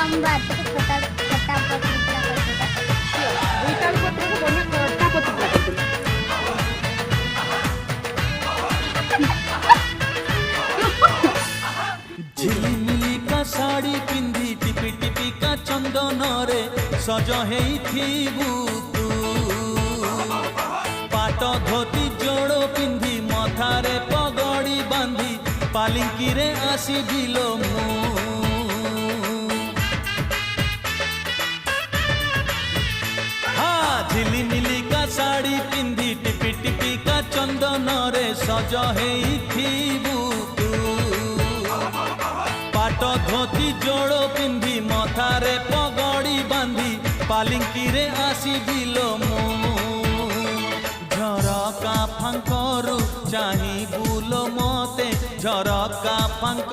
लंबा छोटा छोटा पतला बोईतालु पत्र को बने खटा पतला करदेलु। झिलिमिली का साड़ी पिंधी टिपी टिपी का चंदन रे सज हेइथिबु तू पाट धोती जोड़ो पिंधी मथारे पगड़ी बांधी पालिंकी रे आसी दिलो मु हाँ झिलिमिली का साड़ी पिंधी टिपी टिपी का चंदन रे सज हेइथिबु पाट धोती जोड़ो पिंधी मथारे पगड़ी बांधी पालिंकी रे आसी दिलो मु झरका फांकरू चाही बुलो मते झरका फांक